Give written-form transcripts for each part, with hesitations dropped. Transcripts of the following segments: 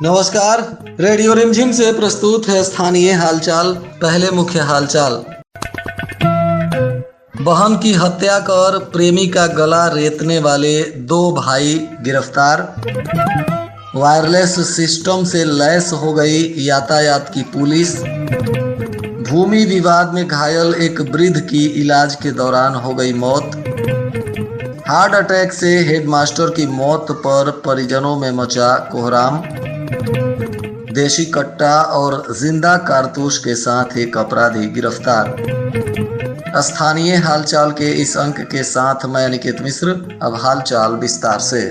नमस्कार, रेडियो रिमझिम से प्रस्तुत है स्थानीय हालचाल। पहले मुख्य हालचाल। बहन की हत्या कर प्रेमी का गला रेतने वाले 2 भाई गिरफ्तार। वायरलेस सिस्टम से लैस हो गई यातायात की पुलिस। भूमि विवाद में घायल एक वृद्ध की इलाज के दौरान हो गई मौत। हार्ट अटैक से हेडमास्टर की मौत पर परिजनों में मचा कोहराम। देशी कट्टा और जिंदा कारतूस के साथ एक अपराधी गिरफ्तार। स्थानीय हालचाल के इस अंक के साथ मैं अनिकेत मिश्र। अब हालचाल विस्तार से।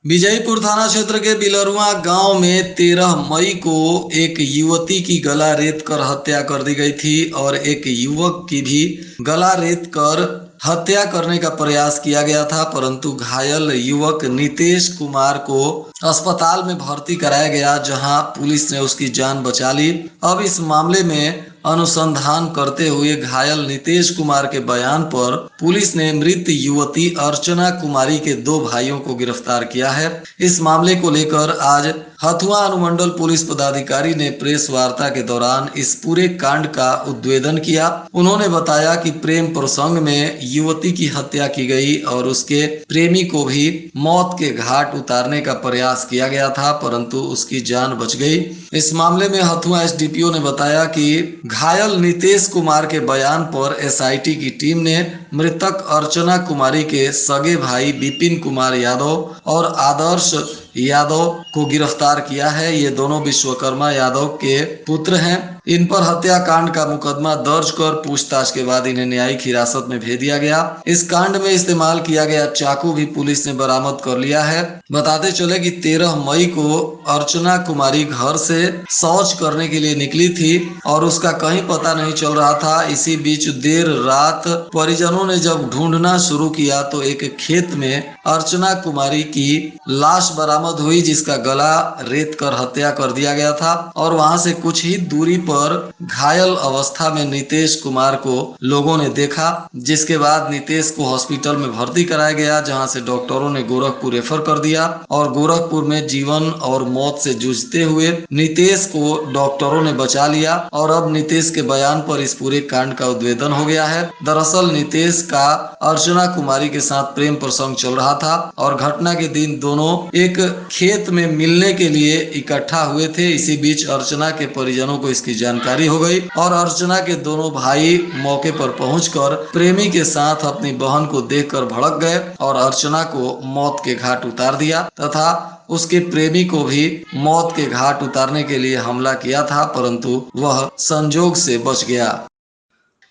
विजयपुर थाना क्षेत्र के बिलरुआ गांव में 13 मई को एक युवती की गला रेत कर हत्या कर दी गई थी और एक युवक की भी गला रेत कर हत्या करने का प्रयास किया गया था, परंतु घायल युवक नितेश कुमार को अस्पताल में भर्ती कराया गया, जहां पुलिस ने उसकी जान बचा ली। अब इस मामले में अनुसंधान करते हुए घायल नितेश कुमार के बयान पर पुलिस ने मृत युवती अर्चना कुमारी के 2 भाइयों को गिरफ्तार किया है। इस मामले को लेकर आज हथुआ अनुमंडल पुलिस पदाधिकारी ने प्रेस वार्ता के दौरान इस पूरे कांड का उद्भेदन किया। उन्होंने बताया कि प्रेम प्रसंग में युवती की हत्या की गई और उसके प्रेमी को भी मौत के घाट उतारने का प्रयास किया गया था, परंतु उसकी जान बच गई। इस मामले में हथुआ एसडीपीओ ने बताया कि घायल नितेश कुमार के बयान पर एसआईटी की टीम ने मृतक अर्चना कुमारी के सगे भाई विपिन कुमार यादव और आदर्श यादव को गिरफ्तार किया है। ये दोनों विश्वकर्मा यादव के पुत्र हैं। इन पर हत्याकांड का मुकदमा दर्ज कर पूछताछ के बाद इन्हें न्यायिक हिरासत में भेज दिया गया। इस कांड में इस्तेमाल किया गया चाकू भी पुलिस ने बरामद कर लिया है। बताते चले कि 13 मई को अर्चना कुमारी घर से शौच करने के लिए निकली थी और उसका कहीं पता नहीं चल रहा था। इसी बीच देर रात परिजनों ने जब ढूंढना शुरू किया तो एक खेत में अर्चना कुमारी की लाश बरामद हुई, जिसका गला रेत कर हत्या कर दिया गया था और वहां से कुछ ही दूरी पर घायल अवस्था में नितेश कुमार को लोगों ने देखा, जिसके बाद नितेश को हॉस्पिटल में भर्ती कराया गया, जहां से डॉक्टरों ने गोरखपुर रेफर कर दिया और गोरखपुर में जीवन और मौत से जूझते हुए नितेश को डॉक्टरों ने बचा लिया और अब नितेश के बयान पर इस पूरे कांड का उद्भेदन हो गया है। दरअसल नितेश का अर्चना कुमारी के साथ प्रेम प्रसंग चल रहा था और घटना के दिन दोनों एक खेत में मिलने के लिए इकट्ठा हुए थे। इसी बीच अर्चना के परिजनों को इसकी जानकारी हो गई और अर्चना के दोनों भाई मौके पर पहुंचकर प्रेमी के साथ अपनी बहन को देखकर भड़क गए और अर्चना को मौत के घाट उतार दिया तथा उसके प्रेमी को भी मौत के घाट उतारने के लिए हमला किया था, परंतु वह संजोग से बच गया।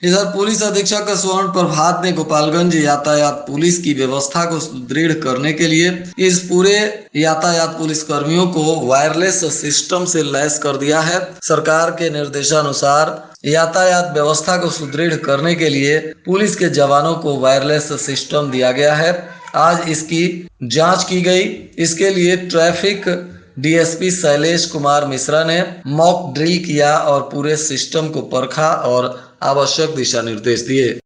इधर पुलिस अधीक्षक स्वर्ण प्रभात ने गोपालगंज यातायात पुलिस की व्यवस्था को सुदृढ़ करने के लिए इस पूरे यातायात पुलिस कर्मियों को वायरलेस सिस्टम से लैस कर दिया है। सरकार के निर्देशानुसार यातायात व्यवस्था को सुदृढ़ करने के लिए पुलिस के जवानों को वायरलेस सिस्टम दिया गया है। आज इसकी जांच की गई। इसके लिए ट्रैफिक डीएसपी शैलेश कुमार मिश्रा ने मॉक ड्रिल किया और पूरे सिस्टम को परखा और आवश्यक दिशा निर्देश दिए।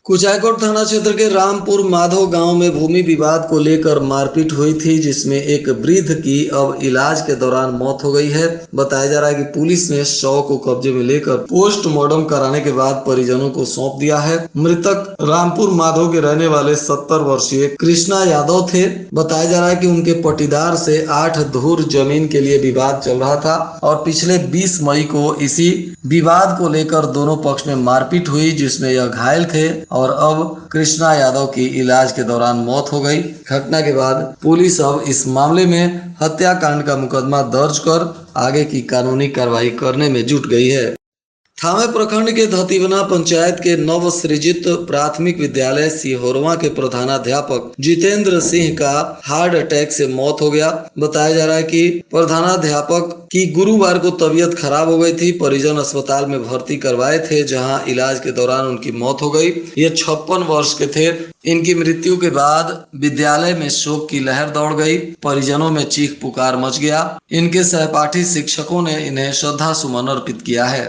कुचायकोट थाना क्षेत्र के रामपुर माधव गांव में भूमि विवाद को लेकर मारपीट हुई थी, जिसमें एक वृद्ध की अब इलाज के दौरान मौत हो गई है। बताया जा रहा है कि पुलिस ने शव को कब्जे में लेकर पोस्टमार्टम कराने के बाद परिजनों को सौंप दिया है। मृतक रामपुर माधव के रहने वाले 70 वर्षीय कृष्णा यादव थे। बताया जा रहा है कि उनके पटीदार से 8 धूर जमीन के लिए विवाद चल रहा था और पिछले 20 मई को इसी विवाद को लेकर दोनों पक्ष में मारपीट हुई, जिसमें यह घायल थे और अब कृष्णा यादव की इलाज के दौरान मौत हो गई। घटना के बाद पुलिस अब इस मामले में हत्याकांड का मुकदमा दर्ज कर आगे की कानूनी कार्रवाई करने में जुट गई है। थावे प्रखंड के धतीवना पंचायत के नव सृजित प्राथमिक विद्यालय सिहोरवा के प्रधानाध्यापक जितेंद्र सिंह का हार्ट अटैक से मौत हो गया। बताया जा रहा है कि प्रधानाध्यापक की गुरुवार को तबीयत खराब हो गई थी। परिजन अस्पताल में भर्ती करवाए थे, जहां इलाज के दौरान उनकी मौत हो गई। ये 56 वर्ष के थे। इनकी मृत्यु के बाद विद्यालय में शोक की लहर दौड़ गई। परिजनों में चीख पुकार मच गया। इनके सहपाठी शिक्षकों ने इन्हें श्रद्धा सुमन अर्पित किया है।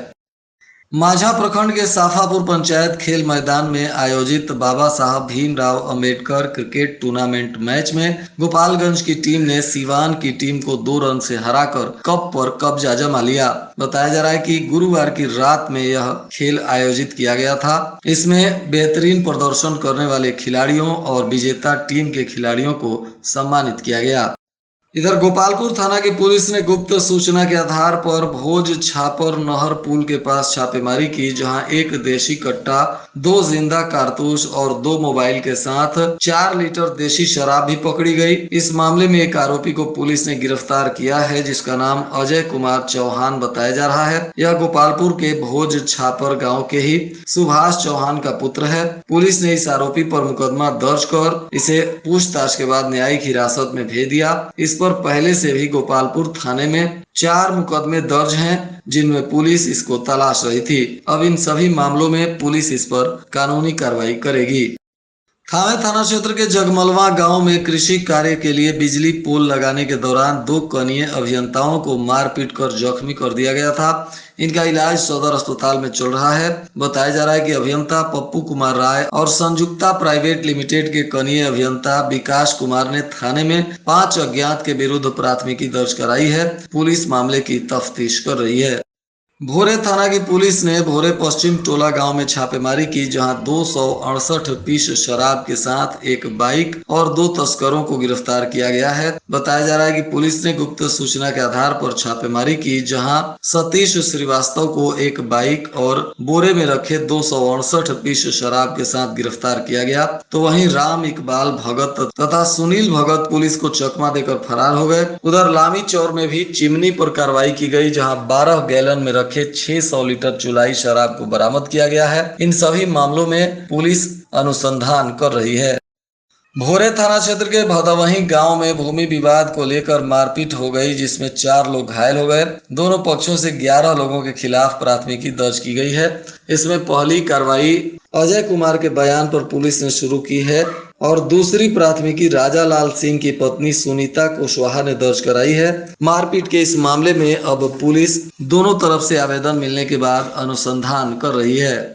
माझा प्रखंड के साफापुर पंचायत खेल मैदान में आयोजित बाबा Saheb Bhimrao Ambedkar cricket tournament match में गोपालगंज की टीम ने सीवान की टीम को 2 रन से हराकर कप पर कब्जा जमा लिया। बताया जा रहा है कि गुरुवार की रात में यह खेल आयोजित किया गया था। इसमें बेहतरीन प्रदर्शन करने वाले खिलाड़ियों और विजेता टीम के खिलाड़ियों को सम्मानित किया गया। इधर गोपालपुर थाना की पुलिस ने गुप्त सूचना के आधार पर भोज छापर नहर पुल के पास छापेमारी की, जहां 1 देशी कट्टा, 2 जिंदा कारतूस और 2 मोबाइल के साथ 4 लीटर देशी शराब भी पकड़ी गई। इस मामले में एक आरोपी को पुलिस ने गिरफ्तार किया है, जिसका नाम अजय कुमार चौहान बताया जा रहा है। यह गोपालपुर के भोज छापर गाँव के ही सुभाष चौहान का पुत्र है। पुलिस ने इस आरोपी पर मुकदमा दर्ज कर इसे पूछताछ के बाद न्यायिक हिरासत में भेज दिया। इस पर पहले से भी गोपालपुर थाने में 4 मुकदमे दर्ज हैं, जिनमें पुलिस इसको तलाश रही थी। अब इन सभी मामलों में पुलिस इस पर कानूनी कार्रवाई करेगी। थावे थाना क्षेत्र के जगमलवा गांव में कृषि कार्य के लिए बिजली पोल लगाने के दौरान 2 कनीय अभियंताओं को मारपीट कर जख्मी कर दिया गया था। इनका इलाज सदर अस्पताल में चल रहा है। बताया जा रहा है कि अभियंता पप्पू कुमार राय और संयुक्ता प्राइवेट लिमिटेड के कनीय अभियंता विकास कुमार ने थाने में 5 अज्ञात के विरुद्ध प्राथमिकी दर्ज कराई है। पुलिस मामले की तफ्तीश कर रही है। भोरे थाना की पुलिस ने भोरे पश्चिम टोला गांव में छापेमारी की, जहां 268 पीस शराब के साथ एक बाइक और 2 तस्करों को गिरफ्तार किया गया है। बताया जा रहा है कि पुलिस ने गुप्त सूचना के आधार पर छापेमारी की, जहां सतीश श्रीवास्तव को एक बाइक और बोरे में रखे 268 पीस शराब के साथ गिरफ्तार किया गया। तो वहीं राम इकबाल भगत तथा सुनील भगत पुलिस को चकमा देकर फरार हो गए। उधर लामी चौर में भी चिमनी पर कार्रवाई की गई, जहाँ 12 गैलन में 600 लीटर चुलाई शराब को बरामद किया गया है। इन सभी मामलों में पुलिस अनुसंधान कर रही है। भोरे थाना क्षेत्र के भदवही गांव में भूमि विवाद को लेकर मारपीट हो गई, जिसमें 4 लोग घायल हो गए। दोनों पक्षों से 11 लोगों के खिलाफ प्राथमिकी दर्ज की गई है। इसमें पहली कार्रवाई अजय कुमार के बयान पर पुलिस ने शुरू की है और दूसरी प्राथमिकी राजा लाल सिंह की पत्नी सुनीता कुशवाहा ने दर्ज कराई है। मारपीट के इस मामले में अब पुलिस दोनों तरफ से आवेदन मिलने के बाद अनुसंधान कर रही है।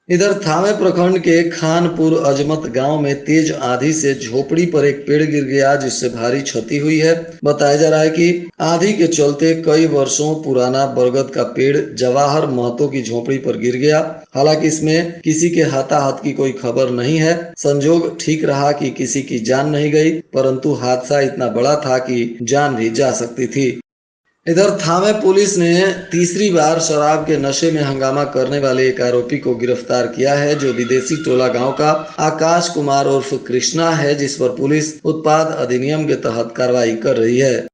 इधर थावे प्रखंड के खानपुर अजमत गांव में तेज आंधी से झोपड़ी पर एक पेड़ गिर गया, जिससे भारी क्षति हुई है। बताया जा रहा है कि आंधी के चलते कई वर्षों पुराना बरगद का पेड़ जवाहर महतो की झोपड़ी पर गिर गया। हालांकि इसमें किसी के हताहत की कोई खबर नहीं है। संजोग ठीक रहा कि किसी की जान नहीं गई, परंतु हादसा इतना बड़ा था कि जान भी जा सकती थी। इधर थावे पुलिस ने तीसरी बार शराब के नशे में हंगामा करने वाले एक आरोपी को गिरफ्तार किया है, जो विदेशी टोला गांव का आकाश कुमार उर्फ कृष्णा है, जिस पर पुलिस उत्पाद अधिनियम के तहत कार्रवाई कर रही है।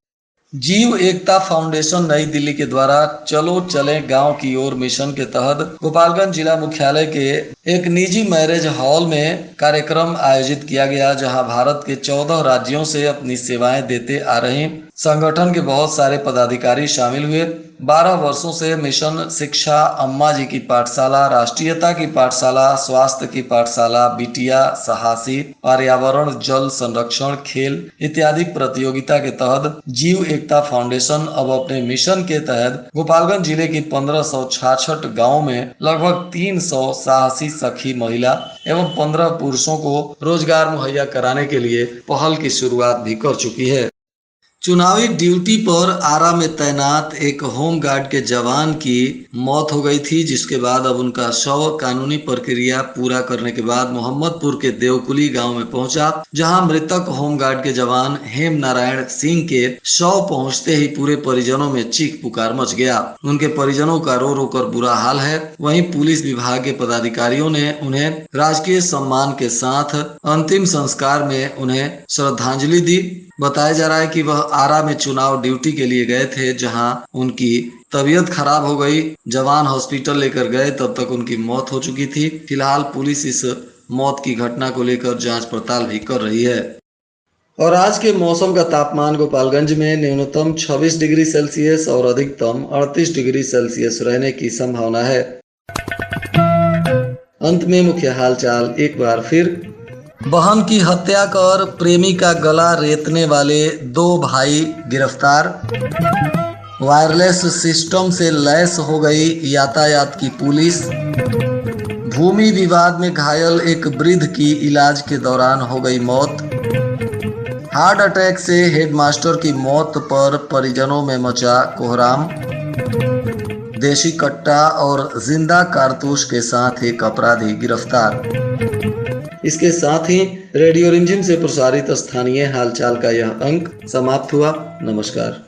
जीव एकता फाउंडेशन नई दिल्ली के द्वारा चलो चले गांव की ओर मिशन के तहत गोपालगंज जिला मुख्यालय के एक निजी मैरिज हॉल में कार्यक्रम आयोजित किया गया, जहां भारत के 14 राज्यों से अपनी सेवाएं देते आ रहे संगठन के बहुत सारे पदाधिकारी शामिल हुए। 12 वर्षों से मिशन शिक्षा, अम्मा जी की पाठशाला, राष्ट्रीयता की पाठशाला, स्वास्थ्य की पाठशाला, बिटिया, साहसी, पर्यावरण, जल संरक्षण, खेल इत्यादि प्रतियोगिता के तहत जीव एकता फाउंडेशन अब अपने मिशन के तहत गोपालगंज जिले की 1566 गाँव में लगभग 300 साहसी सखी महिला एवं 15 पुरुषों को रोजगार मुहैया कराने के लिए पहल की शुरुआत भी कर चुकी है। चुनावी ड्यूटी पर आरा में तैनात एक होमगार्ड के जवान की मौत हो गई थी, जिसके बाद अब उनका शव कानूनी प्रक्रिया पूरा करने के बाद मोहम्मदपुर के देवकुली गांव में पहुंचा, जहां मृतक होमगार्ड के जवान हेम नारायण सिंह के शव पहुंचते ही पूरे परिजनों में चीख पुकार मच गया। उनके परिजनों का रो रो कर बुरा हाल है। वहीं पुलिस विभाग के पदाधिकारियों ने उन्हें राजकीय सम्मान के साथ अंतिम संस्कार में उन्हें श्रद्धांजलि दी। बताया जा रहा है कि वह आरा में चुनाव ड्यूटी के लिए गए थे, जहां उनकी तबीयत खराब हो गई। जवान हॉस्पिटल लेकर गए, तब तक उनकी मौत हो चुकी थी। फिलहाल पुलिस इस मौत की घटना को लेकर जांच पड़ताल भी कर रही है। और आज के मौसम का तापमान गोपालगंज में न्यूनतम 26 डिग्री सेल्सियस और अधिकतम 38 डिग्री सेल्सियस रहने की संभावना है। अंत में मुख्य हालचाल एक बार फिर। बहन की हत्या कर प्रेमी का गला रेतने वाले 2 भाई गिरफ्तार। वायरलेस सिस्टम से लैस हो गई यातायात की पुलिस। भूमि विवाद में घायल एक वृद्ध की इलाज के दौरान हो गई मौत। हार्ट अटैक से हेडमास्टर की मौत पर परिजनों में मचा कोहराम। देशी कट्टा और जिंदा कारतूस के साथ एक अपराधी गिरफ्तार। इसके साथ ही रेडियो रिमझिम से प्रसारित स्थानीय हालचाल का यह अंक समाप्त हुआ। नमस्कार।